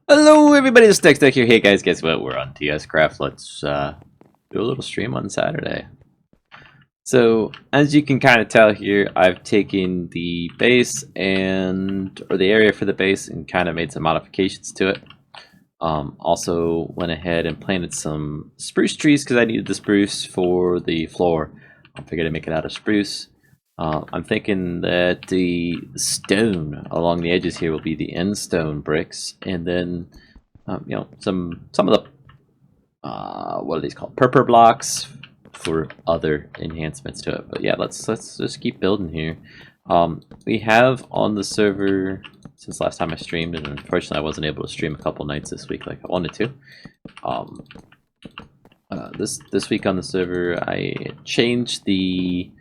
Hello everybody, it's TechStack here. Hey guys, guess what? We're on TSCraft. Let's do a little stream on Saturday. So, as you can kind of tell here, I've taken the base or the area for the base and kind of made some modifications to it. Also went ahead and planted some spruce trees because I needed the spruce for the floor. I figured I'd make it out of spruce. I'm thinking that the stone along the edges here will be the end stone bricks, and then some of the what are these called? Purple blocks for other enhancements to it. But yeah, let's just keep building here. We have on the server since last time I streamed, and unfortunately I wasn't able to stream a couple nights this week like I wanted to. This week on the server I changed the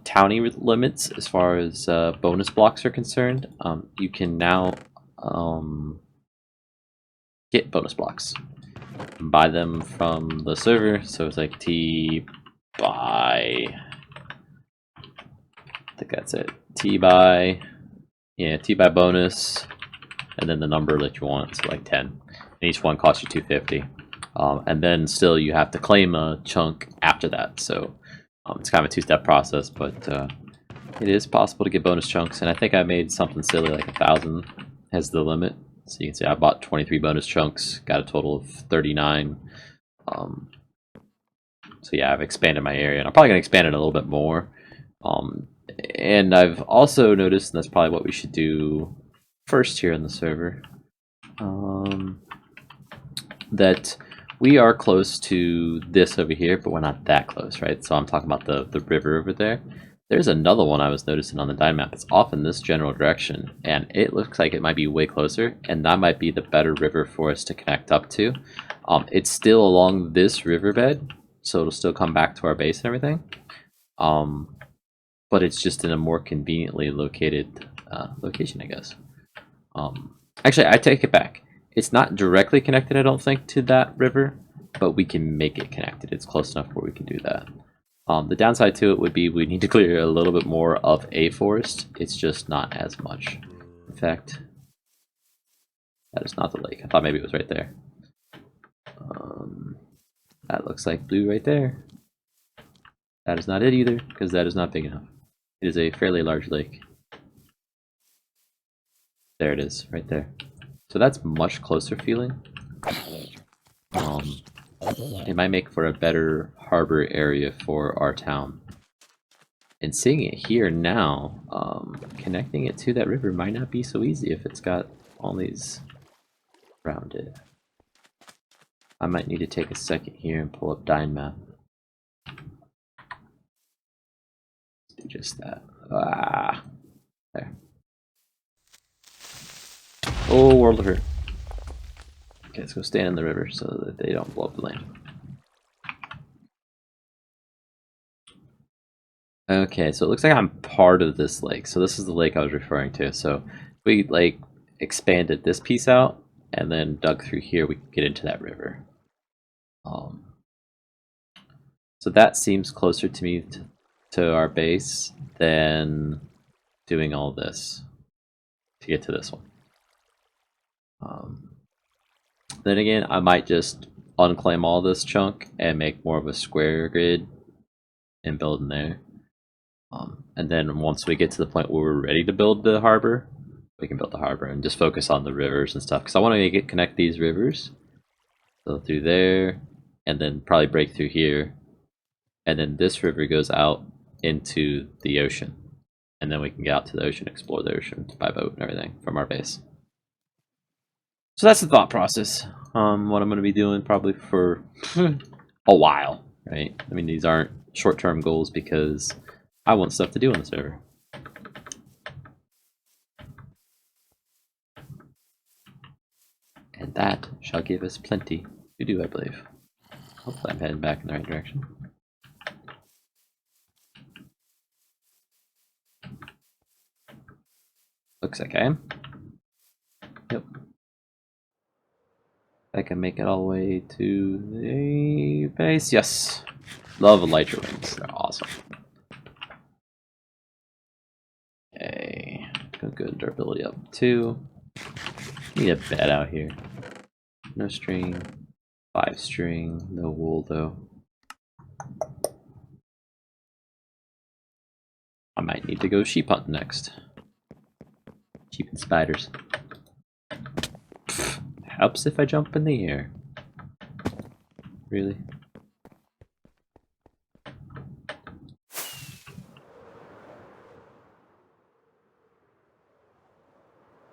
townie limits as far as bonus blocks are concerned. You can now get bonus blocks and buy them from the server. So it's like T buy, I think that's it. T buy bonus, and then the number that you want, so like 10. And each one costs you 250. And then still you have to claim a chunk after that. So it's kind of a two-step process, but it is possible to get bonus chunks, and I think I made something silly like 1,000 as the limit. So you can see I bought 23 bonus chunks, got a total of 39. So yeah, I've expanded my area, and I'm probably going to expand it a little bit more. And I've also noticed, and that's probably what we should do first here on the server, that we are close to this over here, but we're not that close, right? So I'm talking about the river over there. There's another one I was noticing on the die map. It's off in this general direction, and it looks like it might be way closer, and that might be the better river for us to connect up to. It's still along this riverbed, so it'll still come back to our base and everything. But it's just in a more conveniently located location, I guess. Actually, I take it back. It's not directly connected, I don't think, to that river, but we can make it connected. It's close enough where we can do that. The downside to it would be we need to clear a little bit more of a forest. It's just not as much. In fact, that is not the lake. I thought maybe it was right there. That looks like blue right there. That is not it either, because that is not big enough. It is a fairly large lake. There it is, right there. So that's much closer feeling. It might make for a better harbor area for our town. And seeing it here now, connecting it to that river might not be so easy if it's got all these around it. I might need to take a second here and pull up Dine Map. Let's do just that. There. Oh, World of Hurt. Okay, let's go stand in the river so that they don't blow up the land. Okay, so it looks like I'm part of this lake. So this is the lake I was referring to. So we like expanded this piece out and then dug through here, we can get into that river. So that seems closer to me to our base than doing all this to get to this one. Then again, I might just unclaim all this chunk and make more of a square grid and build in there. And then once we get to the point where we're ready to build the harbor, we can build the harbor and just focus on the rivers and stuff. Because I want to connect these rivers. So through there, and then probably break through here. And then this river goes out into the ocean. And then we can get out to the ocean, explore the ocean by boat and everything from our base. So that's the thought process. What I'm going to be doing probably for a while, right? I mean, these aren't short-term goals because I want stuff to do on the server. And that shall give us plenty to do, I believe. Hopefully I'm heading back in the right direction. Looks like I am. Yep. I can make it all the way to the base. Yes. Love elytra wings. They're awesome. Okay. Good durability up 2. Need a bed out here. No string. 5 string. No wool though. I might need to go sheep hunt next. Sheep and spiders. Helps if I jump in the air. Really?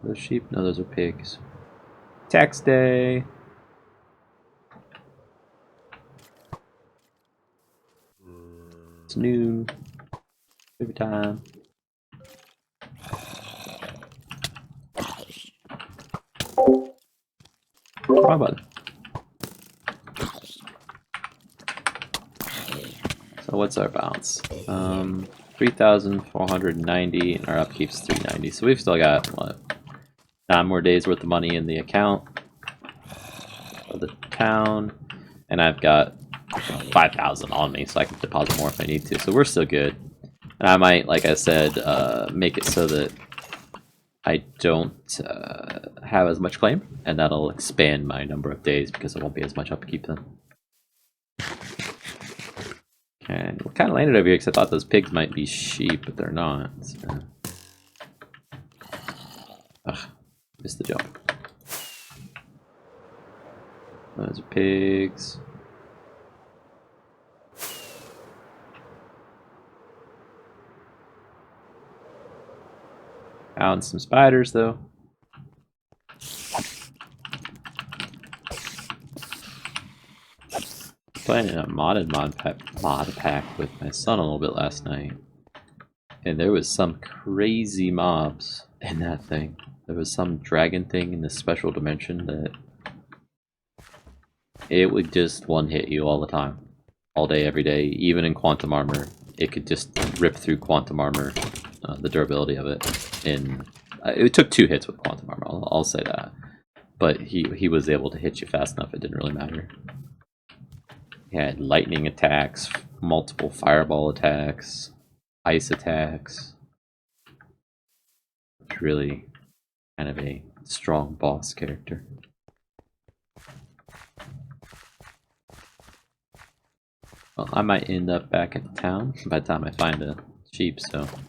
Those sheep? No, those are pigs. Tax day! It's noon. Every time. Wrong button. So what's our balance? 3,490 and our upkeep's 390. So we've still got what? 9 more days worth of money in the account of the town, and I've got 5,000 on me, so I can deposit more if I need to. So we're still good. And I might, like I said, make it so that I don't have as much claim, and that'll expand my number of days because it won't be as much upkeep then. Okay, we kind of landed over here because I thought those pigs might be sheep, but they're not. So. Ugh, missed the jump. Those are pigs. Found some spiders though. Playing a modded mod pack with my son a little bit last night, and there was some crazy mobs in that thing. There was some dragon thing in this special dimension that it would just one hit you all the time, all day, every day. Even in quantum armor, it could just rip through quantum armor, the durability of it. And it took 2 hits with quantum armor. I'll say that, but he was able to hit you fast enough. It didn't really matter. He had lightning attacks, multiple fireball attacks, ice attacks. It's really kind of a strong boss character. Well, I might end up back at the town by the time I find a sheep, so let's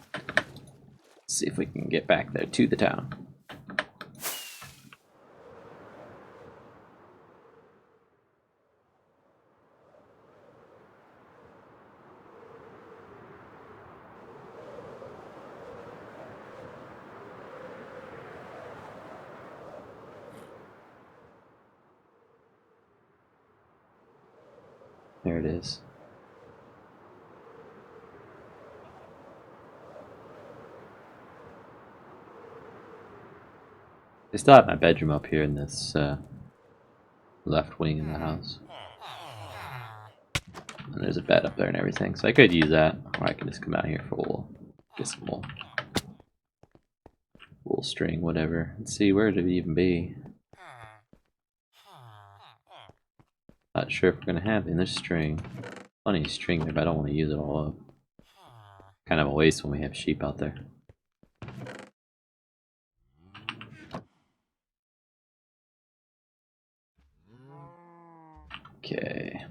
see if we can get back there to the town. There it is. I still have my bedroom up here in this left wing of the house. And there's a bed up there and everything, so I could use that, or I can just come out here for wool. Get some wool. Wool string, whatever. Let's see, where did it even be? Not sure if we're gonna have it in this string. Funny string there, but I don't want to use it all up. Kind of a waste when we have sheep out there. Okay.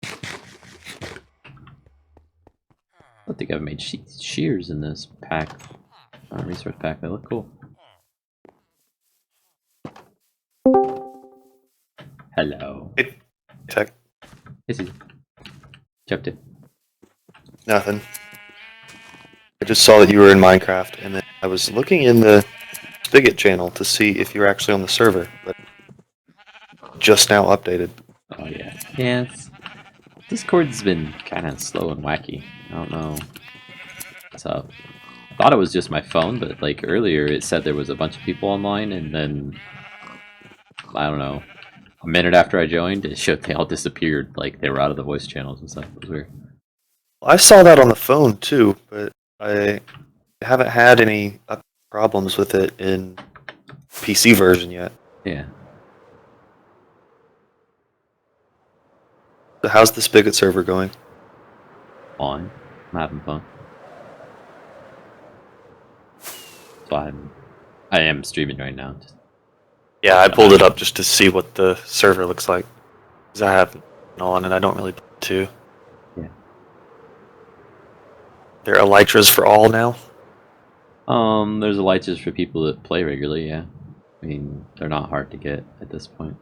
I don't think I've made shears in this pack. Resource pack, they look cool. Hello. Hey, Tech. Hey, Susie. Jumped in. Nothing. I just saw that you were in Minecraft, and then I was looking in the Spigot channel to see if you were actually on the server, but just now updated. Oh yeah. Yeah, Discord's been kind of slow and wacky. I don't know what's up. I thought it was just my phone, but like earlier it said there was a bunch of people online, and then I don't know, a minute after I joined, it showed they all disappeared. Like they were out of the voice channels and stuff. It was weird. I saw that on the phone too, but I haven't had any problems with it in PC version yet. Yeah. So how's the Spigot server going? Fine. I'm having fun. So I'm I am streaming right now. Yeah, I pulled it up just to see what the server looks like. Because I have it on and I don't really play too. Yeah. There are elytras for all now. There's elytras for people that play regularly, yeah. I mean, they're not hard to get at this point.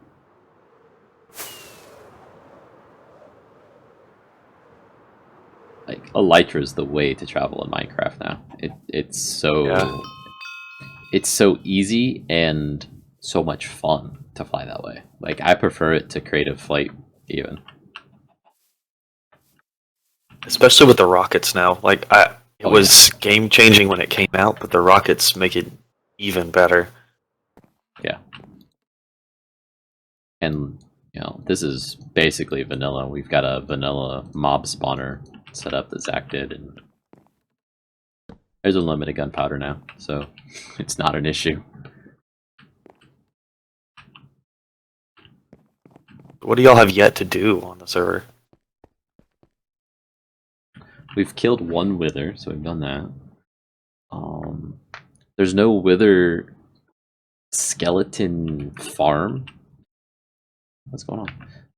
Like, elytra is the way to travel in Minecraft now. It's so it's so easy and so much fun to fly that way. Like, I prefer it to creative flight even. Especially with the rockets now. Like it was game changing when it came out, but the rockets make it even better. Yeah. And you know, this is basically vanilla. We've got a vanilla mob spawner set up that Zach did, and there's unlimited gunpowder now, so it's not an issue. What do y'all have yet to do on the server? We've killed one wither, so we've done that. There's no wither skeleton farm. What's going on?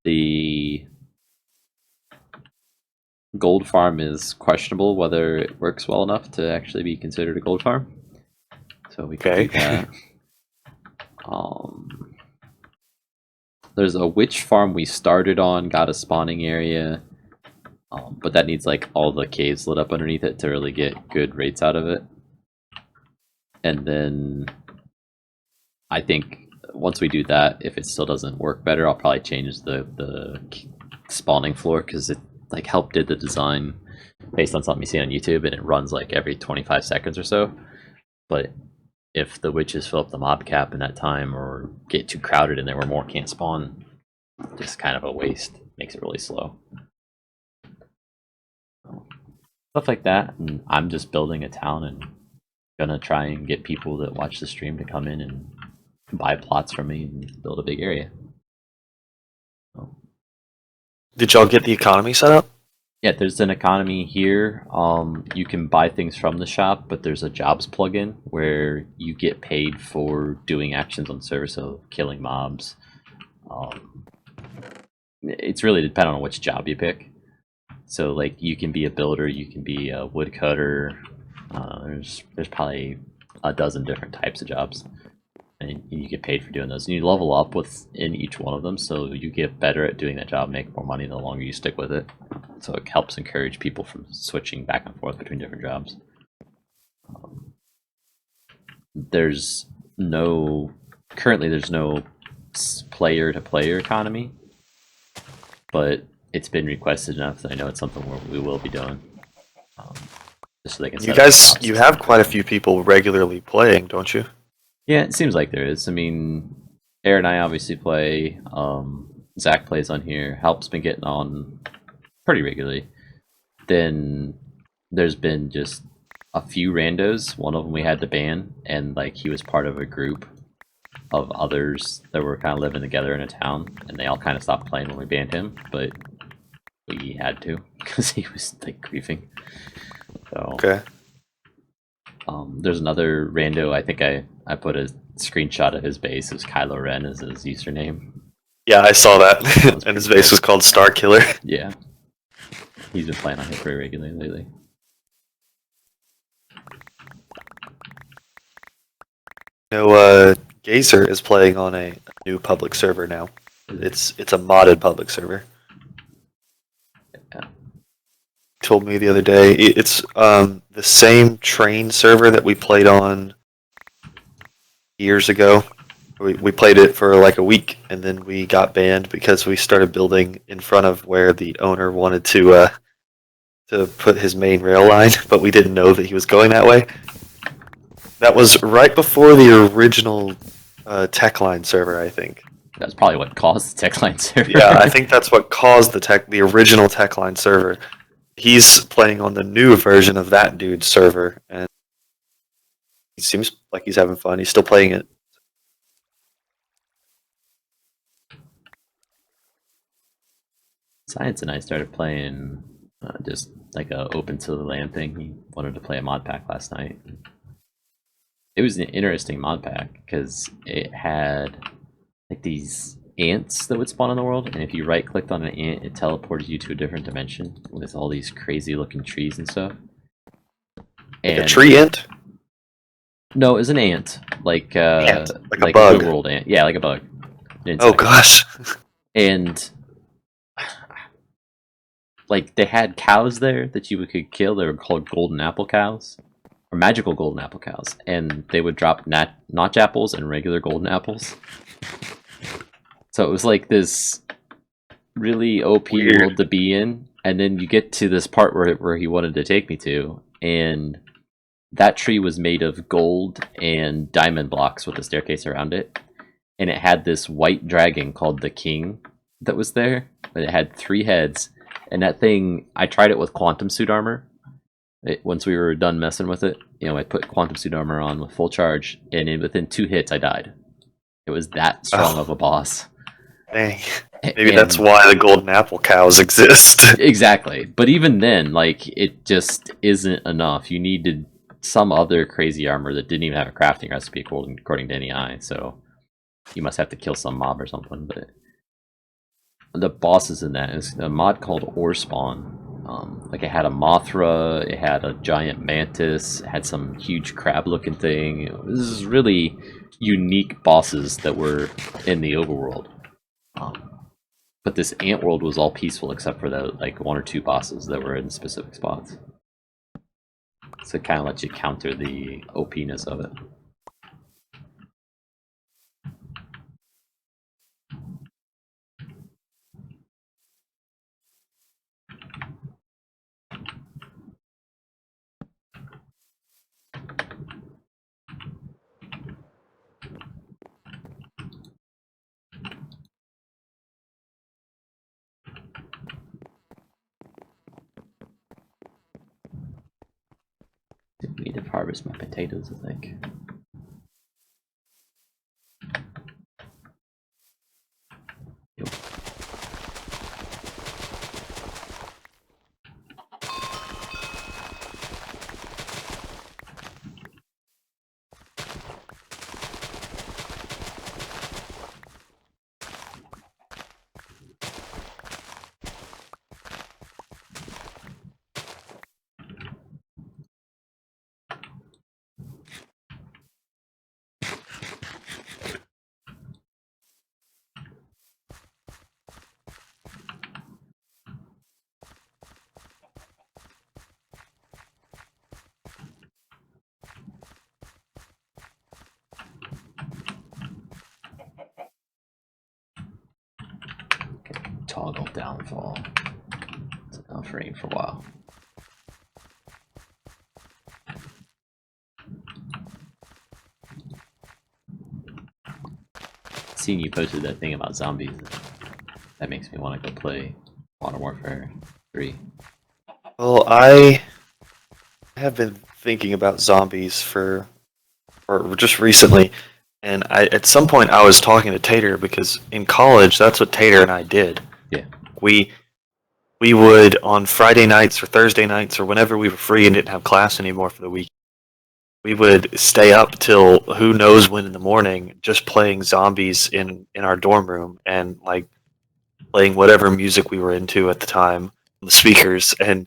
The gold farm is questionable whether it works well enough to actually be considered a gold farm. So we can do that. There's a witch farm we started on, got a spawning area, but that needs like all the caves lit up underneath it to really get good rates out of it. And then I think once we do that, if it still doesn't work better, I'll probably change the spawning floor, because it like help did the design based on something you see on YouTube, and it runs like every 25 seconds or so. But if the witches fill up the mob cap in that time or get too crowded and there where more can't spawn, just kind of a waste. Makes it really slow. Stuff like that. And I'm just building a town and gonna try and get people that watch the stream to come in and buy plots from me and build a big area. So, did y'all get the economy set up? yeah, there's an economy here. You can buy things from the shop, but there's a jobs plugin where you get paid for doing actions on the server, so killing mobs. It's really dependent on which job you pick. So, like, you can be a builder, you can be a woodcutter. There's probably a dozen different types of jobs, and you get paid for doing those. And you level up within each one of them, so you get better at doing that job, make more money the longer you stick with it. So it helps encourage people from switching back and forth between different jobs. Currently there's no player-to-player economy, but it's been requested enough that I know it's something we will be doing. Just so they can. You have quite a few people regularly playing, don't you? Yeah, it seems like there is. I mean, Aaron and I obviously play. Zach plays on here. Help's been getting on pretty regularly. Then there's been just a few randos. One of them we had to ban, and like he was part of a group of others that were kind of living together in a town, and they all kind of stopped playing when we banned him, but we had to because he was like griefing. So okay. There's another rando. I think I put a screenshot of his base. It was Kylo Ren as his username. Yeah, I saw that. And his base was called Star Killer. Yeah. He's been playing on here pretty regularly lately. No, Gazer is playing on a new public server now. It's a modded public server. Yeah. Told me the other day it's the same train server that we played on years ago. We played it for like a week, and then we got banned because we started building in front of where the owner wanted to put his main rail line, but we didn't know that he was going that way. That was right before the original TechLine server, I think. That's probably what caused the TechLine server. Yeah, I think that's what caused the original TechLine server. He's playing on the new version of that dude's server, and he seems like he's having fun. He's still playing it. Science and I started playing just like a open to the land thing. He wanted to play a mod pack last night. it was an interesting mod pack because it had like these ants that would spawn in the world, and if you right clicked on an ant, it teleported you to a different dimension with all these crazy looking trees and stuff. Like a tree ant? No, it was an ant, like Ant, like a a bug. good world ant. Yeah, like a bug. An Oh insect. gosh. And like they had cows there that you could kill. They were called golden apple cows, or magical golden apple cows, and they would drop notch apples and regular golden apples. So it was like this really OP Weird. world to be in, and then you get to this part where he wanted to take me to, and that tree was made of gold and diamond blocks with a staircase around it, and it had this white dragon called the King that was there, and it had 3 heads, and that thing, I tried it with quantum suit armor. Once we were done messing with it, you know, I put quantum suit armor on with full charge, and within 2 hits I died. It was that strong of a boss. Dang. Maybe that's why the golden apple cows exist. Exactly. But even then, like, it just isn't enough. You needed some other crazy armor that didn't even have a crafting recipe according to NEI, so you must have to kill some mob or something. But the bosses in that is a mod called Ore Spawn. Like, it had a Mothra, it had a giant mantis, it had some huge crab-looking thing. This is really unique bosses that were in the overworld. But this ant world was all peaceful except for the like 1 or 2 bosses that were in specific spots. So it kind of lets you counter the OP-ness of it. I need to harvest my potatoes, I think. Yep. Toggle downfall. It's enough rain for a while. Seeing you posted that thing about zombies, that makes me want to go play Modern Warfare 3. Well, I have been thinking about zombies or just recently, and at some point I was talking to Tater because in college that's what Tater and I did. Yeah. We would on Friday nights or Thursday nights or whenever we were free and didn't have class anymore for the week, we would stay up till who knows when in the morning just playing zombies in our dorm room and like playing whatever music we were into at the time on the speakers and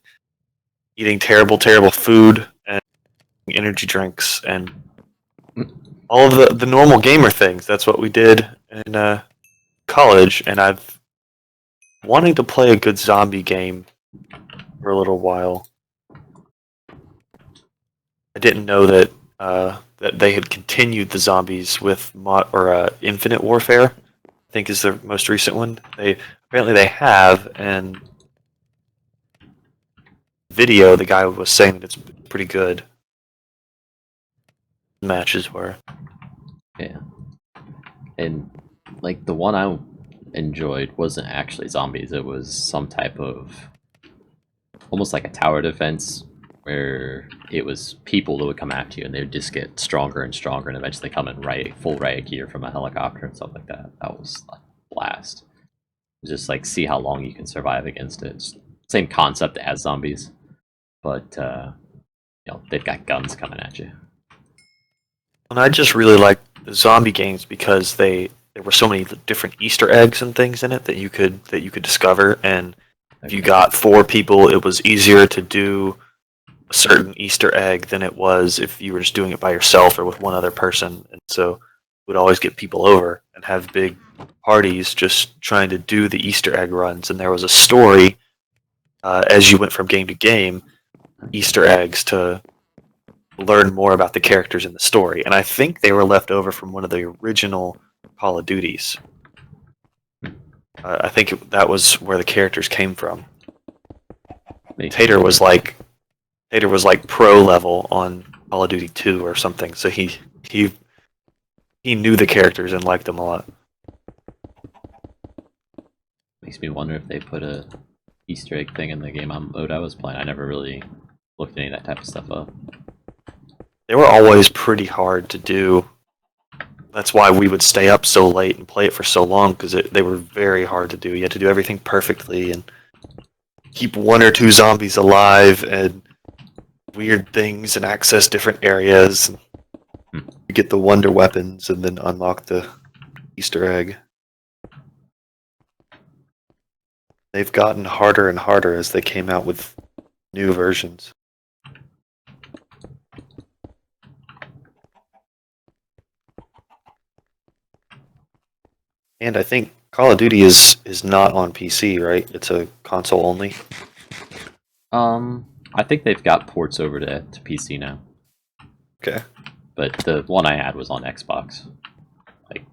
eating terrible food and energy drinks and all of the normal gamer things. That's what we did in college, and I've wanting to play a good zombie game for a little while. I didn't know that that they had continued the zombies with Infinite Warfare. I think is the most recent one. Apparently they have, and video the guy was saying that it's pretty good. The matches were. Yeah. And like the one I enjoyed wasn't actually zombies, it was some type of almost like a tower defense where it was people that would come after you and they would just get stronger and stronger and eventually come in full riot gear from a helicopter and stuff like that. That was a blast. Just like see how long you can survive against it. It's same concept as zombies, but you know, they've got guns coming at you. And I just really like the zombie games because there were so many different Easter eggs and things in it that you could discover. And if you got 4 people, it was easier to do a certain Easter egg than it was if you were just doing it by yourself or with one other person. And so would always get people over and have big parties just trying to do the Easter egg runs. And there was a story as you went from game to game, Easter eggs to learn more about the characters in the story. And I think they were left over from one of the original Call of Duties. I think that was where the characters came from. Tater was like pro level on Call of Duty 2 or something, so he knew the characters and liked them a lot. Makes me wonder if they put a Easter egg thing in the game mode I was playing. I never really looked any of that type of stuff up. They were always pretty hard to do. That's why we would stay up so late and play it for so long, because they were very hard to do. You had to do everything perfectly and keep 1 or 2 zombies alive and weird things and access different areas. You get the wonder weapons and then unlock the Easter egg. They've gotten harder and harder as they came out with new versions. And I think Call of Duty is not on PC, right? It's a console only. I think they've got ports over to PC now. Okay. But the one I had was on Xbox. Like,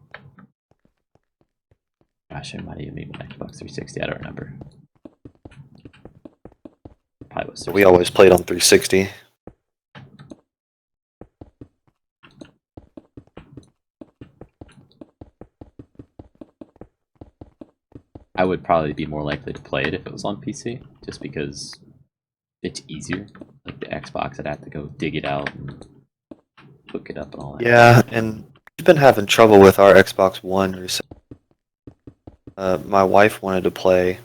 gosh, it might even be an Xbox 360. I don't remember. Probably was. We always played on 360. I would probably be more likely to play it if it was on PC, just because it's easier. Like the Xbox, I'd have to go dig it out and hook it up and all that. Yeah, and we've been having trouble with our Xbox One recently. My wife wanted to play.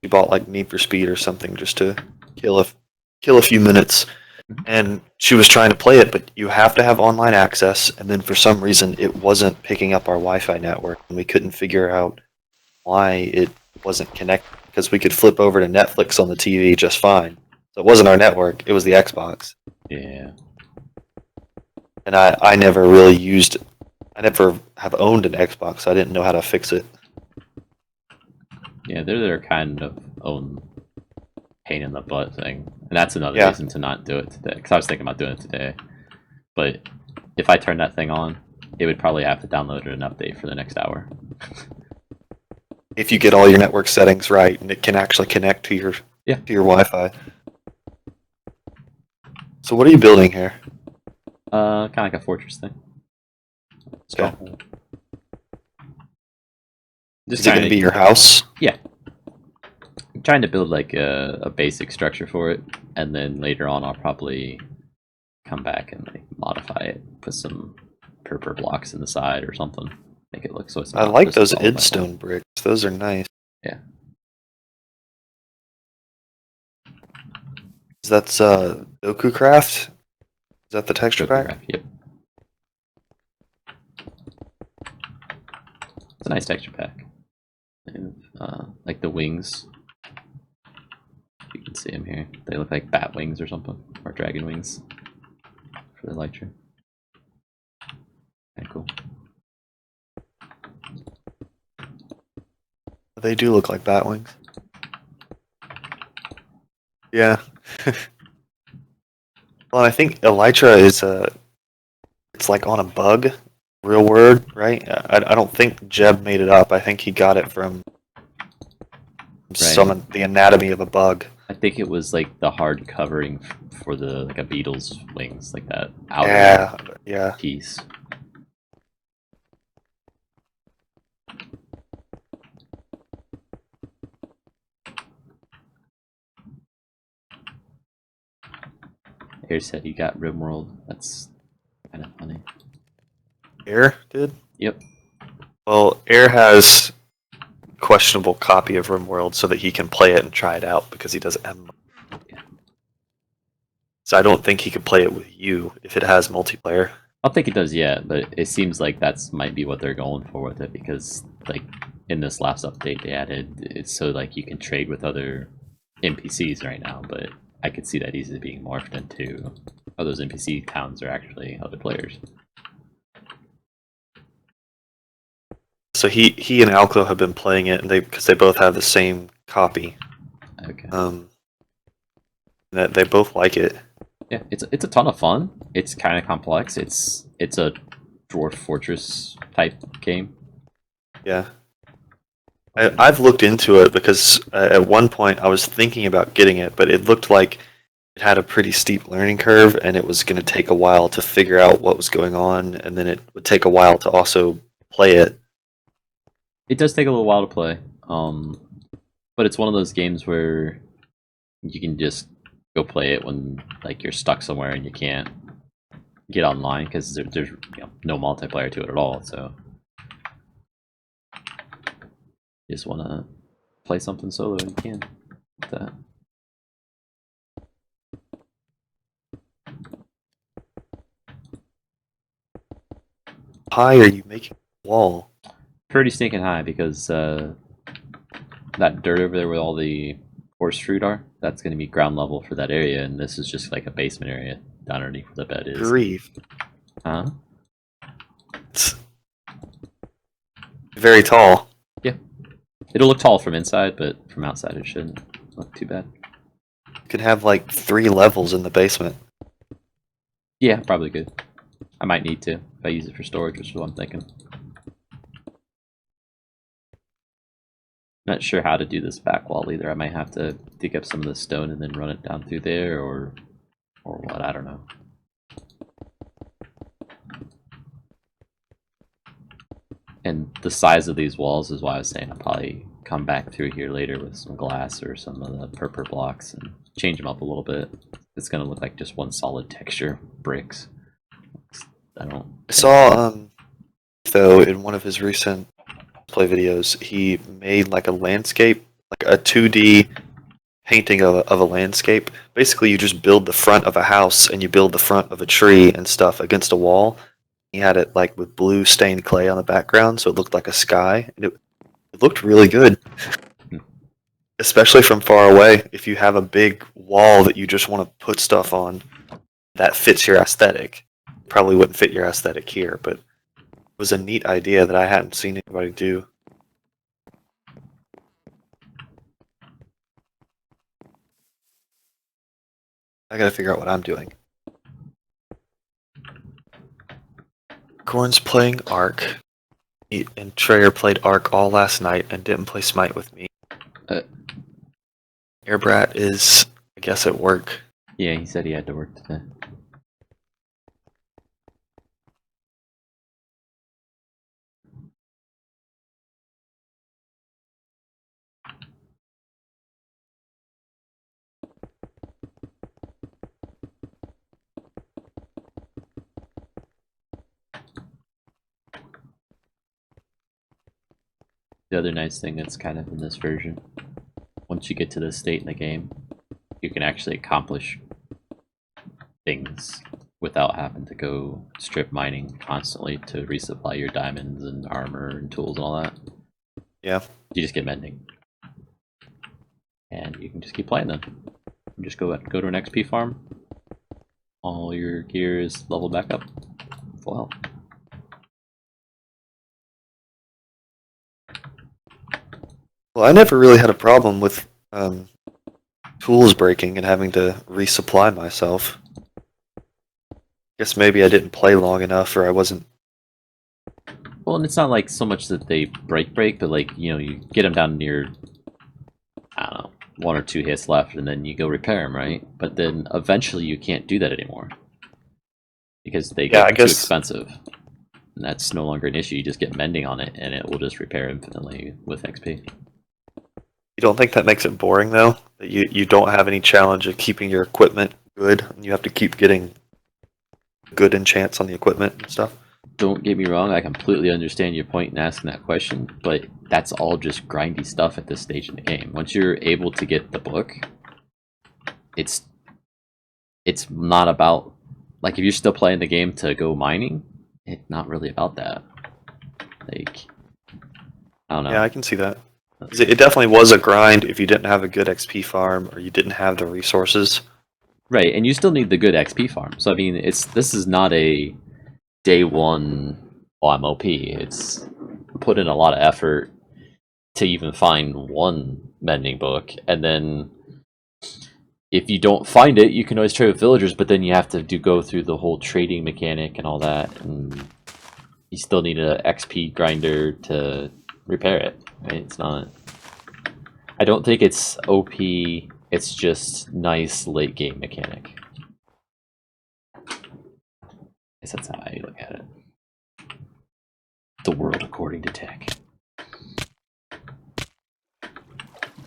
She bought like Need for Speed or something just to kill a few minutes, and she was trying to play it, but you have to have online access. And then for some reason, it wasn't picking up our Wi-Fi network, and we couldn't figure out why it wasn't connected, because we could flip over to Netflix on the TV just fine. So it wasn't our network, it was the Xbox. Yeah. And I never really used, I never have owned an Xbox, so I didn't know how to fix it. Yeah, they're their kind of own pain in the butt thing. And that's another reason to not do it today. Because I was thinking about doing it today. But if I turn that thing on, it would probably have to download an update for the next hour. If you get all your network settings right, and it can actually connect to your Wi-Fi. So what are you building here? Kind of like a fortress thing. Okay. Just Is it going to be your house? Yeah. I'm trying to build like a basic structure for it, and then later on I'll probably come back and like modify it, put some purple blocks in the side or something. Make it look so it's I like those Idstone bricks. Those are nice. Yeah. That's DokuCraft? Is that the texture pack? Yep. It's a nice texture pack. And, like the wings. You can see them here. They look like bat wings or something, or dragon wings for the elytra. Kinda cool. They do look like bat wings. Yeah. Well, I think elytra is it's like on a bug, real word, right? I don't think Jeb made it up. I think he got it from the anatomy of a bug. I think it was like the hard covering for the like a beetle's wings, like that outer piece. Air said he got RimWorld. That's kind of funny. Air did? Yep. Well, Air has a questionable copy of RimWorld so that he can play it and try it out because he doesn't have. Yeah. So I don't think he could play it with you if it has multiplayer. I don't think it does yet, but it seems like that's might be what they're going for with it, because like in this last update they added it's so like you can trade with other NPCs right now, but I could see that easily being morphed into those NPC towns are actually other players. So he and Alchao have been playing it, and because they both have the same copy. Okay. That they both like it. Yeah, it's a ton of fun. It's kind of complex. It's a Dwarf Fortress type game. Yeah. I've looked into it because at one point I was thinking about getting it, but it looked like it had a pretty steep learning curve, and it was going to take a while to figure out what was going on, and then it would take a while to also play it. It does take a little while to play, but it's one of those games where you can just go play it when like you're stuck somewhere and you can't get online because there's no multiplayer to it at all. So you just want to play something solo and you can with that. High are you making a wall? Pretty stinking high because that dirt over there where all the horse fruit are, that's going to be ground level for that area, and this is just like a basement area down underneath where the bed is. Grief. Huh? It's very tall. Yeah. It'll look tall from inside, but from outside it shouldn't look too bad. You could have like 3 levels in the basement. Yeah, probably good. I might need to if I use it for storage, which is what I'm thinking. Not sure how to do this back wall either. I might have to dig up some of the stone and then run it down through there, or what, I don't know. And the size of these walls is why I was saying I'll probably come back through here later with some glass or some of the purple blocks and change them up a little bit. It's going to look like just one solid texture, bricks. I saw, though, in one of his recent play videos, he made like a landscape, like a 2D painting of a landscape. Basically, you just build the front of a house and you build the front of a tree and stuff against a wall. He had it like with blue stained clay on the background, so it looked like a sky. And it looked really good, especially from far away. If you have a big wall that you just want to put stuff on that fits your aesthetic, probably wouldn't fit your aesthetic here, but it was a neat idea that I hadn't seen anybody do. I gotta figure out what I'm doing. Corn's playing Ark, and Treyer played Ark all last night and didn't play Smite with me. Airbrat is, I guess, at work. Yeah, he said he had to work today. The other nice thing that's kind of in this version, once you get to this state in the game, you can actually accomplish things without having to go strip mining constantly to resupply your diamonds and armor and tools and all that. Yeah. You just get mending. And you can just keep playing them. You just go to an XP farm. All your gear is leveled back up. Full health. Well, I never really had a problem with tools breaking and having to resupply myself. Guess maybe I didn't play long enough, or I wasn't. Well, and it's not like so much that they break, but like, you know, you get them down near, I don't know, 1 or 2 hits left, and then you go repair them, right? But then eventually you can't do that anymore because they get too expensive, and that's no longer an issue. You just get mending on it, and it will just repair infinitely with XP. You don't think that makes it boring, though? That you don't have any challenge of keeping your equipment good, and you have to keep getting good enchants on the equipment and stuff? Don't get me wrong, I completely understand your point in asking that question, but that's all just grindy stuff at this stage in the game. Once you're able to get the book, it's not about like if you're still playing the game to go mining, it's not really about that. Like, I don't know. Yeah, I can see that. It definitely was a grind if you didn't have a good XP farm or you didn't have the resources. Right, and you still need the good XP farm. So I mean, this is not a day one OP. It's put in a lot of effort to even find one mending book, and then if you don't find it, you can always trade with villagers. But then you have to go through the whole trading mechanic and all that, and you still need an XP grinder to repair it. Right? It's not. I don't think it's OP. It's just nice late game mechanic. I guess that's how I look at it. The world according to tech.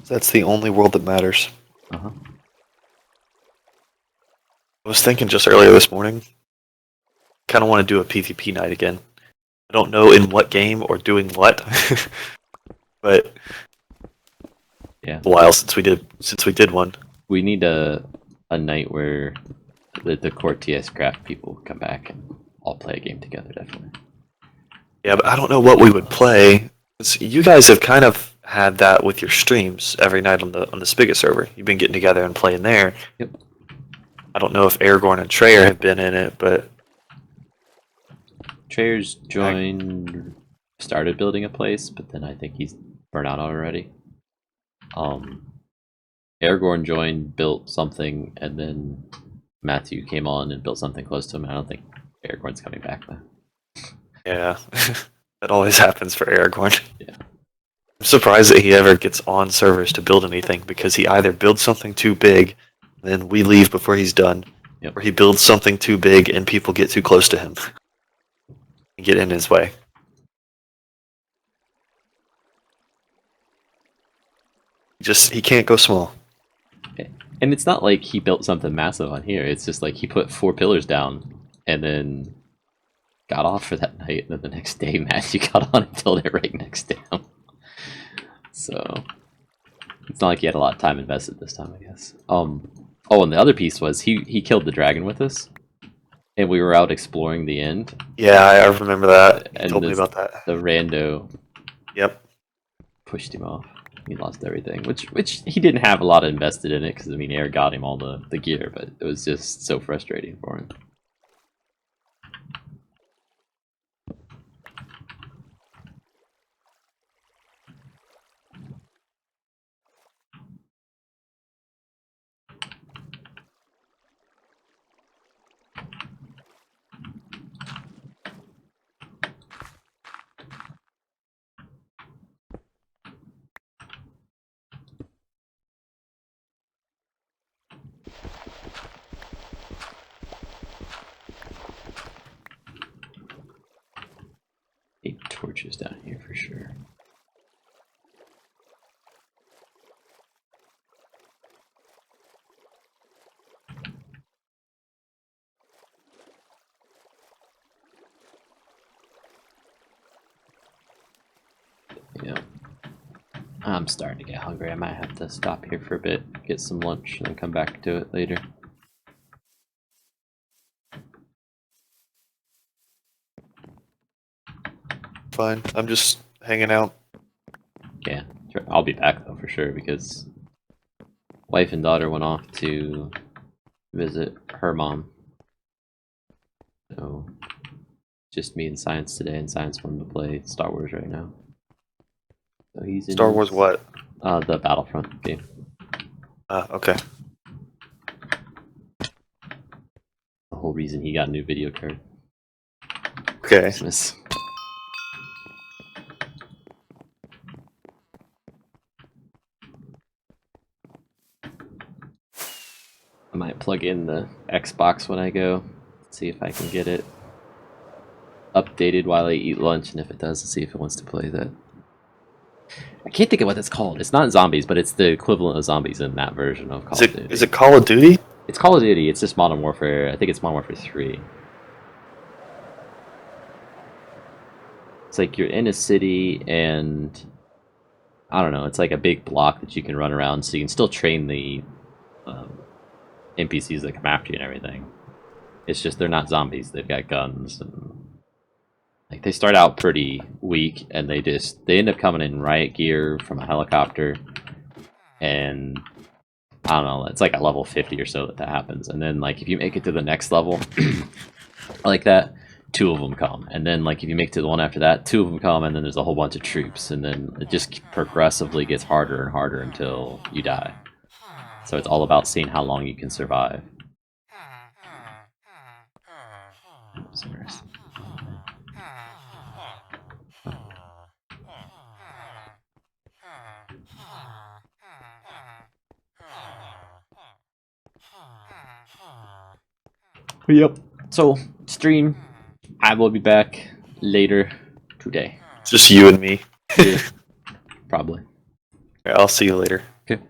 That's the only world that matters. Uh-huh. I was thinking just earlier this morning, kind of want to do a PvP night again. I don't know in what game or doing what, but yeah, it's a while since we did one. We need a night where the core TSCraft people come back and all play a game together, definitely. Yeah, but I don't know what we would play. You guys have kind of had that with your streams every night on the Spigot server. You've been getting together and playing there. Yep. I don't know if Aragorn and Treyer have been in it, but Treyer's joined, started building a place, but then I think he's burnt out already. Aragorn joined, built something, and then Matthew came on and built something close to him. I don't think Aragorn's coming back now. yeah, that always happens for Aragorn. Yeah. I'm surprised that he ever gets on servers to build anything, because he either builds something too big, and then we leave before he's done, Yep. or he builds something too big and people get too close to him and get in his way. He can't go small. And it's not like he built something massive on here. It's just like he put 4 pillars down and then got off for that night. And then the next day, Matthew got on and built it right next to him. So it's not like he had a lot of time invested this time, I guess. Oh, and the other piece was he killed the dragon with us, and we were out exploring the end. Yeah, I remember that. You And told me about that. The rando. Yep. Pushed him off. He lost everything, which he didn't have a lot invested in it, because I mean, Air got him all the gear, but it was just so frustrating for him. Torches down here for sure. Yeah. I'm starting to get hungry. I might have to stop here for a bit, get some lunch, and then come back to it later. Fine. I'm just hanging out. Yeah, sure. I'll be back though for sure, because wife and daughter went off to visit her mom. So just me and Science today, and Science wanted to play Star Wars right now. So he's in Star Wars what? The Battlefront game. Okay. The whole reason he got a new video card. Okay. Christmas. I might plug in the Xbox when I go, see if I can get it updated while I eat lunch, and if it does, see if it wants to play that. I can't think of what it's called. It's not zombies, but it's the equivalent of zombies in that version of Call of Duty. Is it Call of Duty? It's Call of Duty. It's just Modern Warfare. I think it's Modern Warfare 3. It's like you're in a city, and I don't know. It's like a big block that you can run around, so you can still train the NPCs that come after you and everything. It's just they're not zombies. They've got guns, and like they start out pretty weak, and they end up coming in riot gear from a helicopter, and I don't know. It's like at level 50 or so that happens, and then like if you make it to the next level, like that, 2 of them come, and then like if you make it to the one after that, 2 of them come, and then there's a whole bunch of troops, and then it just progressively gets harder and harder until you die. So it's all about seeing how long you can survive. Yep. So, stream. I will be back later today. Just you and me. Yeah, probably. I'll see you later. Okay.